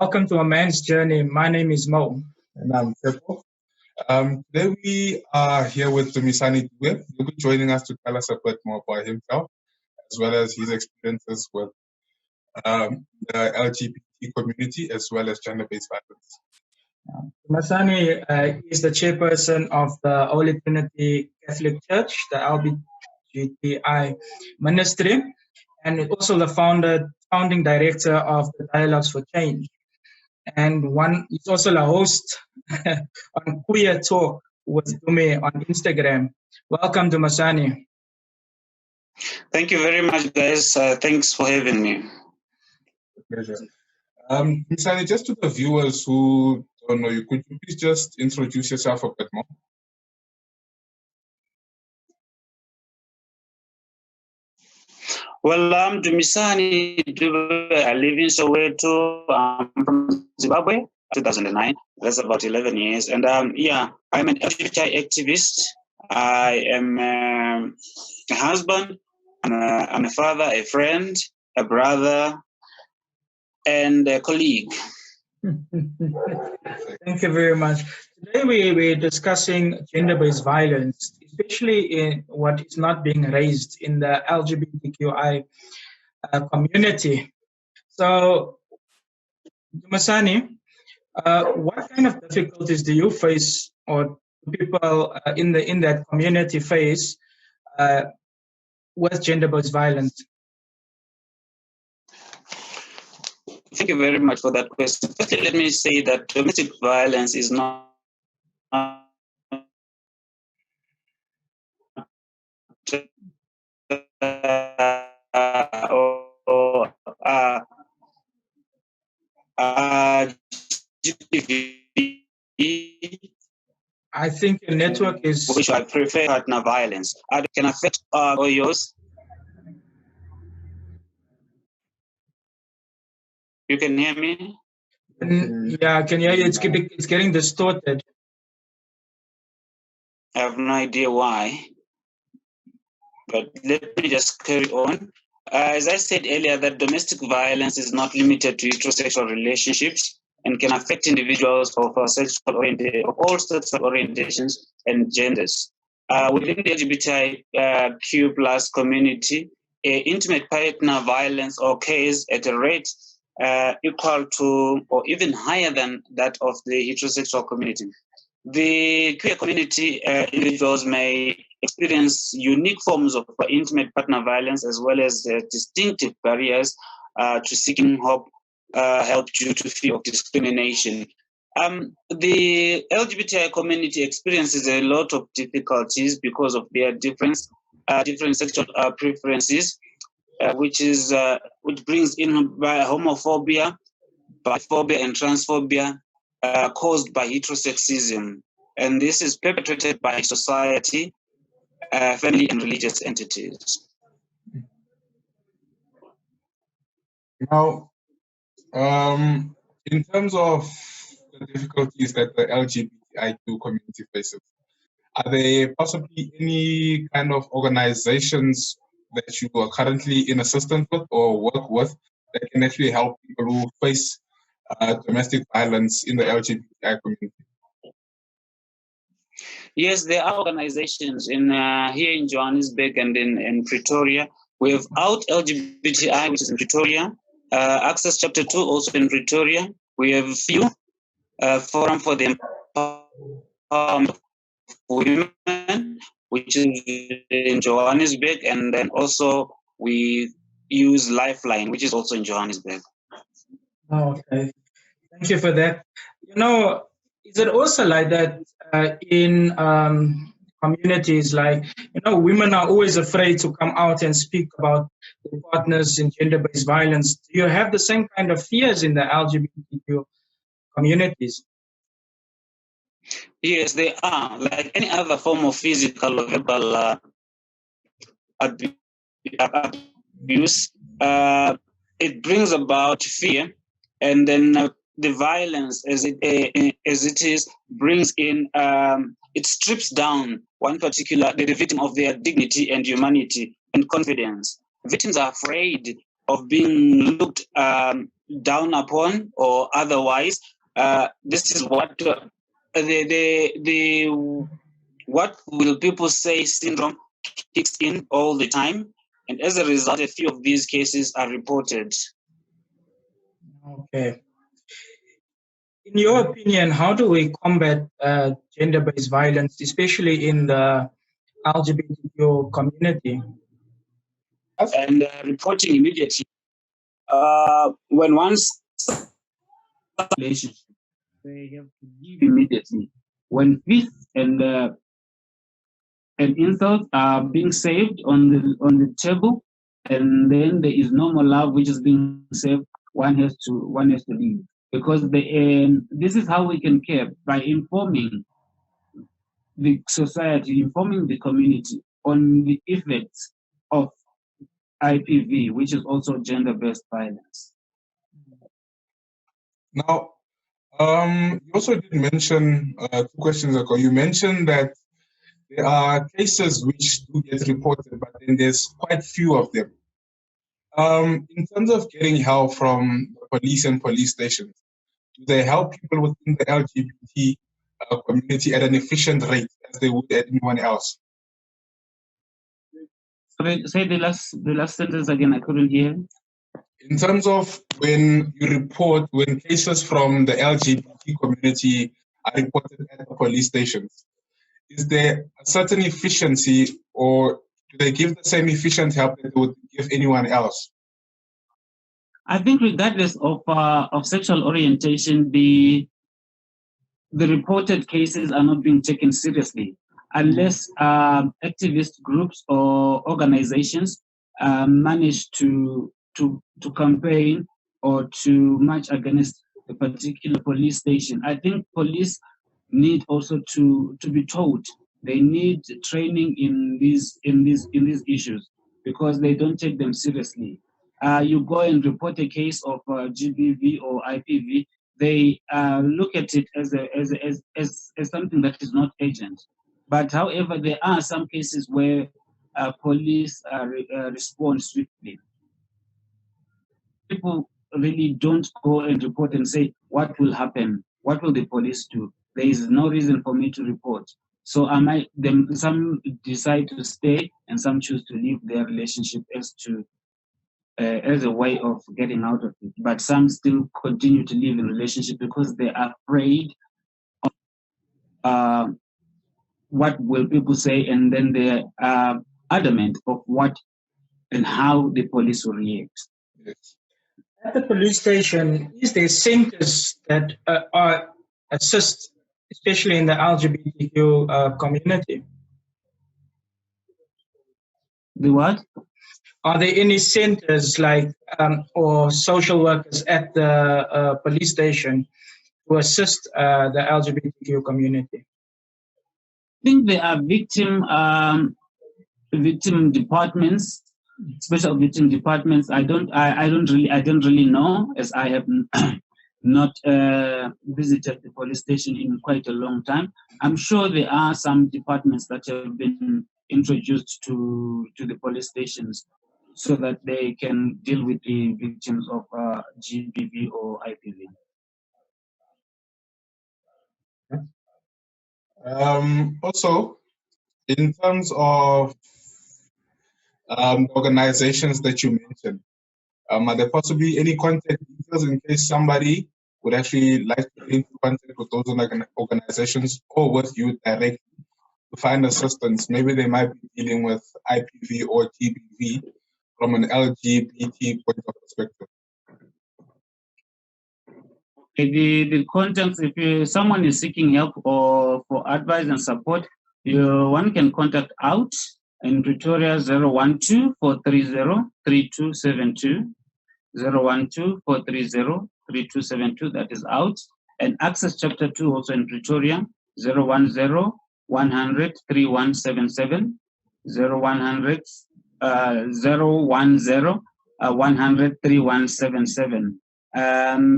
Welcome to A Man's Journey. My name is Mo. And I'm Tshepo. Today we are here with Dumisani Dube. He'll be joining us to tell us a bit more about himself, as well as his experiences with the LGBT community, as well as gender-based violence. Dumisani is the chairperson of the Holy Trinity Catholic Church, the LGBTI ministry, and also the founding director of the Dialogues for Change. And he's also the host on Queer Talk with Dume on Instagram. Welcome, Dumisani. Thank you very much, guys. Thanks for having me. Pleasure. Dumisani, just to the viewers who don't know you, could you please just introduce yourself a bit more? Well, I'm Dumisani Dube. I live in Soweto. I'm from Zimbabwe, 2009. That's about 11 years. And I'm an LGBTI activist. I am a husband. I'm a father, a friend, a brother, and a colleague. Thank you very much. Today we're discussing gender-based violence, especially in what is not being raised in the LGBTQI community. So, Dumisani, what kind of difficulties do you face, or people in that community face with gender-based violence? Thank you very much for that question. Firstly, let me say that domestic violence is not GBV. I think your network is... Which I prefer partner violence. Can affect all yours. You can hear me? Yeah, I can hear you. It's getting distorted. I have no idea why. But let me just carry on. As I said earlier, that domestic violence is not limited to heterosexual relationships and can affect individuals of all sexual orientations and genders. Within the LGBTIQ plus community, intimate partner violence occurs at a rate equal to or even higher than that of the heterosexual community. The queer community individuals may experience unique forms of intimate partner violence, as well as distinctive barriers to seeking help due to fear of discrimination. The LGBTI community experiences a lot of difficulties because of their different sexual preferences, which brings in homophobia, biphobia, and transphobia caused by heterosexism. And this is perpetrated by society, family, and religious entities. Now, in terms of the difficulties that the LGBTIQ community faces, are there possibly any kind of organizations that you are currently in assistance with or work with that can actually help people who face domestic violence in the LGBTI community? Yes, there are organizations here in Johannesburg and in Pretoria. We have Out LGBTI, which is in Pretoria. Access Chapter 2, also in Pretoria. We have FEW, Forum for the Empowerment of Women, which is in Johannesburg. And then also we use Lifeline, which is also in Johannesburg. Okay, thank you for that. You know, is it also like that in communities, like, you know, women are always afraid to come out and speak about their partners in gender-based violence? Do you have the same kind of fears in the LGBTQ communities? Yes, they are. Like any other form of physical or verbal abuse, it brings about fear, and then the violence, as it is, brings in. It strips down the victim of their dignity and humanity and confidence. Victims are afraid of being looked down upon or otherwise. This is what the what will people say syndrome kicks in all the time, and as a result, a few of these cases are reported. Okay. In your opinion, how do we combat gender-based violence, especially in the LGBTQ community? And reporting immediately. When one's relationship, they have to give immediately. When fists and insults are being saved on the table, and then there is no more love which is being saved, one has to leave, because this is how we can care, by informing the society, informing the community on the effects of IPV, which is also gender-based violence. Now, you also did mention 2 questions ago. You mentioned that there are cases which do get reported, but then there's quite few of them. In terms of getting help from police and police stations, do they help people within the LGBT community at an efficient rate as they would at anyone else? Sorry, say the last sentence again. I couldn't hear. In terms of when cases from the LGBT community are reported at the police stations, is there a certain efficiency, or do they give the same efficient help that they would give anyone else? I think regardless of sexual orientation, the reported cases are not being taken seriously unless activist groups or organizations manage to campaign or to march against a particular police station. I think police need also to be taught. They need training in these issues, because they don't take them seriously. You go and report a case of GBV or IPV, they look at it as something that is not urgent. But however, there are some cases where police respond swiftly. People really don't go and report and say, what will happen? What will the police do? There is no reason for me to report. So some decide to stay and some choose to leave their relationship as a way of getting out of it. But some still continue to live in relationship because they are afraid of what will people say, and then they are adamant of what and how the police will react. Yes. At the police station, is there centers that assist, especially in the LGBTQ community? The what? Are there any centers or social workers at the police station to assist the LGBTQ community? I think there are victim departments, special victim departments. I don't really know, as I have not visited the police station in quite a long time. I'm sure there are some departments that have been introduced to the police stations so that they can deal with the victims of GBV or IPV. Also, in terms of organizations that you mentioned, are there possibly any contact details in case somebody would actually like to get into contact with those organizations or with you directly to find assistance? Maybe they might be dealing with IPV or GBV from an LGBT point of perspective. The contacts, if someone is seeking help or for advice and support, one can contact out in Pretoria 012-430-3272, 012-430-3272, that is out. And Access Chapter 2 also in Pretoria, 010-100-3177, 010-100-3177.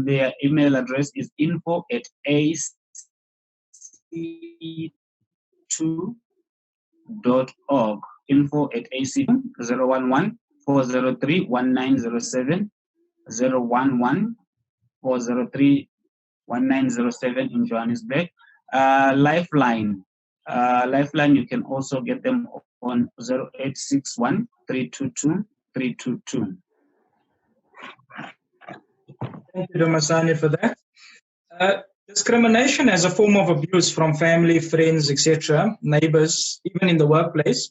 Their email address is info@ac2.org, info@ac2, 011 403 1907 011 403 1907 in Johannesburg. Lifeline. Lifeline, you can also get them on 0861 322 322. Thank you, Dumisani, for that. Discrimination as a form of abuse from family, friends, etc., neighbors, even in the workplace.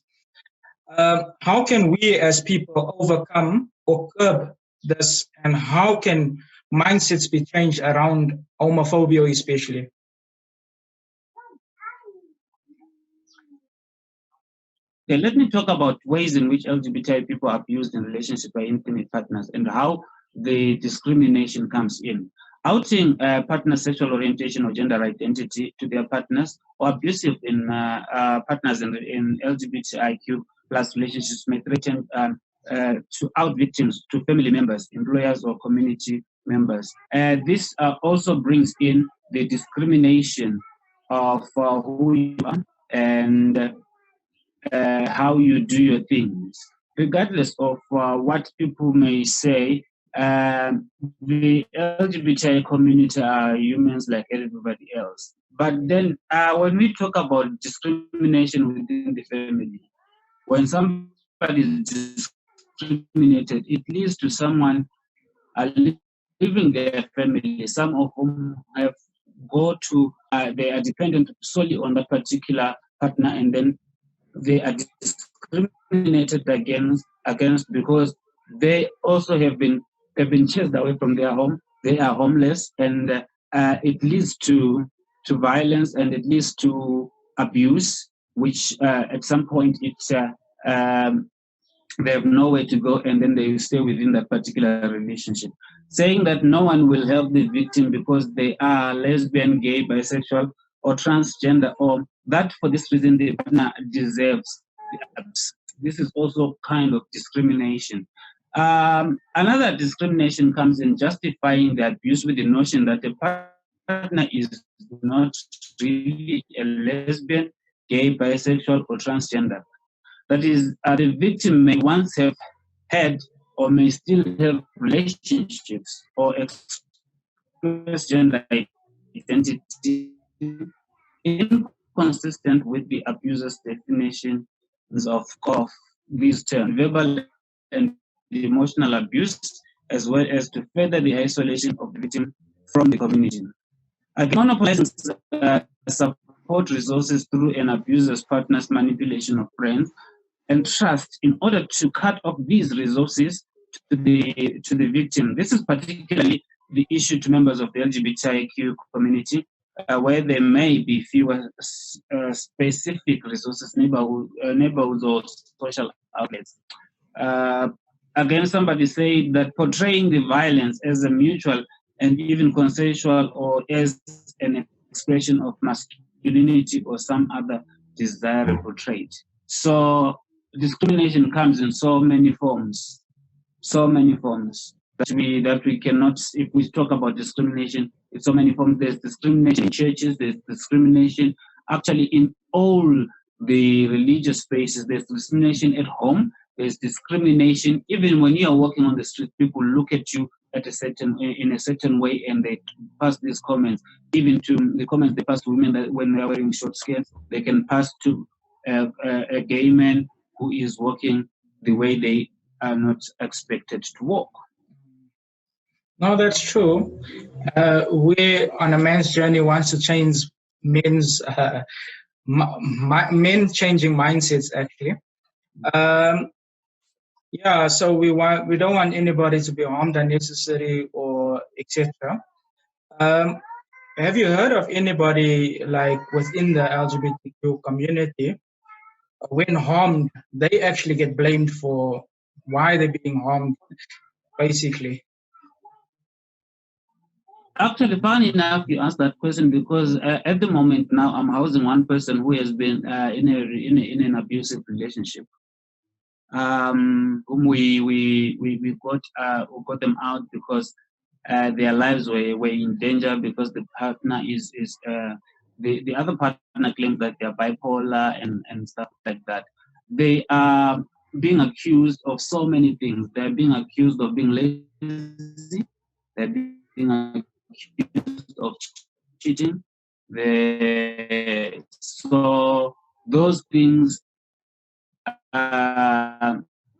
How can we as people overcome or curb this, and how can mindsets be changed around homophobia especially? Okay, let me talk about ways in which LGBTI people are abused in relationship by intimate partners and how the discrimination comes in. Outing partner sexual orientation or gender identity to their partners, or abusive in partners in LGBTIQ plus relationships may threaten to out victims to family members, employers, or community members. This also brings in the discrimination of who you are and how you do your things. Regardless of what people may say, the LGBTI community are humans like everybody else. But then when we talk about discrimination within the family, when somebody is discriminated, it leads to someone leaving their family, some of whom have they are dependent solely on that particular partner, and then they are discriminated against because they also have been chased away from their home. They are homeless, and it leads to violence, and it leads to abuse, which at some point they have nowhere to go, and then they stay within that particular relationship. Saying that no one will help the victim because they are lesbian, gay, bisexual, or transgender, or that for this reason the partner deserves the abuse. This is also kind of discrimination. Another discrimination comes in justifying the abuse with the notion that the partner is not really a lesbian, gay, bisexual, or transgender. That is, the victim may once have had or may still have relationships or express gender identity inconsistent with the abuser's definitions of these terms, verbal and emotional abuse, as well as to further the isolation of the victim from the community. Again, monopolizing support resources through an abuser's partner's manipulation of friends and trust in order to cut off these resources to the victim. This is particularly the issue to members of the LGBTIQ community, where there may be fewer specific resources, neighborhoods or social outlets. Again, somebody said that portraying the violence as a mutual and even consensual or as an expression of masculinity or some other desirable trait. So discrimination comes in so many forms that we cannot, if we talk about discrimination, in so many forms. There's discrimination in churches, there's discrimination actually in all the religious spaces, there's discrimination at home, there's discrimination even when you are walking on the street. People look at you in a certain way, and they pass these comments, even to the comments they pass to women that when they are wearing short skirts, they can pass to a gay man who is walking the way they are not expected to walk. No, that's true. We on a man's journey wants to change men's men changing mindsets actually. Yeah, so we don't want anybody to be harmed unnecessarily or etc. Have you heard of anybody like within the LGBTQ community, when harmed, they actually get blamed for why they're being harmed, basically? Actually, funny enough, you asked that question because at the moment now I'm housing one person who has been in an abusive relationship. Whom we got them out because their lives were in danger because the partner is the other partner claims that they're bipolar and stuff like that. They are being accused of so many things. They're being accused of being lazy. They're being accused of cheating. So those things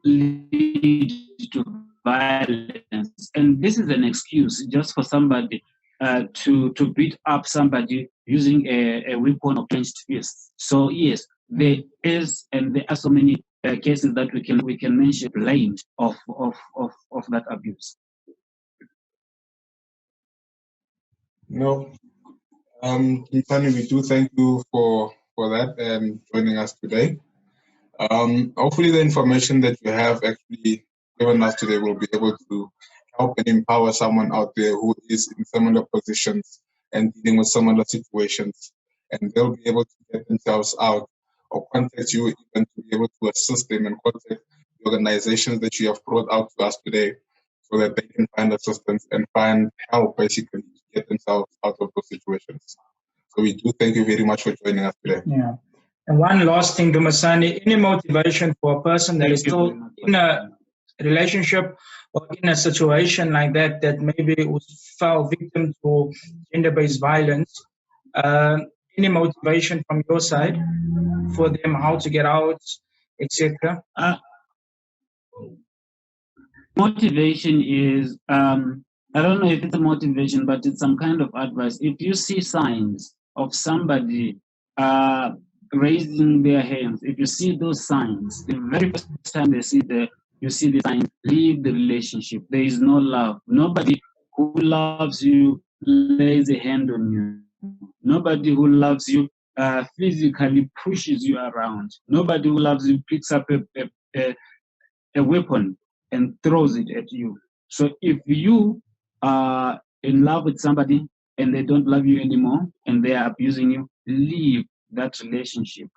lead to violence, and this is an excuse just for somebody to beat up somebody using a weapon of clenched fists. So yes, there is, and there are so many cases that we can mention blamed of that abuse. No, Dumisani, we do thank you for that and joining us today. Hopefully the information that you have actually given us today will be able to help and empower someone out there who is in similar positions and dealing with similar situations, and they'll be able to get themselves out or contact you even to be able to assist them and contact the organizations that you have brought out to us today so that they can find assistance and find help basically to get themselves out of those situations. So we do thank you very much for joining us today. Yeah. And one last thing, Dumisani, any motivation for a person that is still in a relationship or in a situation like that, that maybe fell victim to gender-based violence, any motivation from your side for them, how to get out, etc.? Motivation is, I don't know if it's a motivation, but it's some kind of advice. If you see signs of somebody raising their hands, if you see those signs, the very first time you see the signs, leave the relationship. There is no love. Nobody who loves you lays a hand on you. Nobody who loves you physically pushes you around. Nobody who loves you picks up a weapon and throws it at you. So if you are in love with somebody and they don't love you anymore and they are abusing you, leave that relationship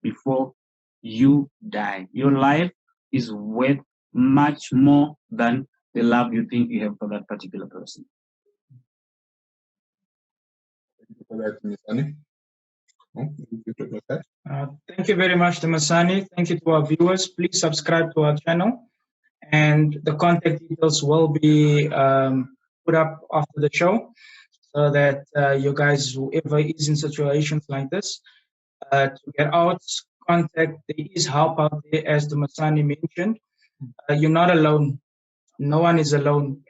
before you die. Your life is worth much more than the love you think you have for that particular person. Thank you for that, Dumisani. Thank you very much, Dumisani. Thank you to our viewers. Please subscribe to our channel, and the contact details will be put up after the show so that you guys, whoever is in situations like this, to get out, contact. There is help out there, as Dumisani mentioned. You're not alone. No one is alone.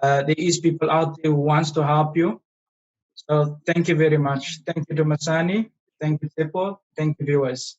There is people out there who wants to help you. So thank you very much. Thank you, Dumisani. Thank you, Tshepo. Thank you, viewers.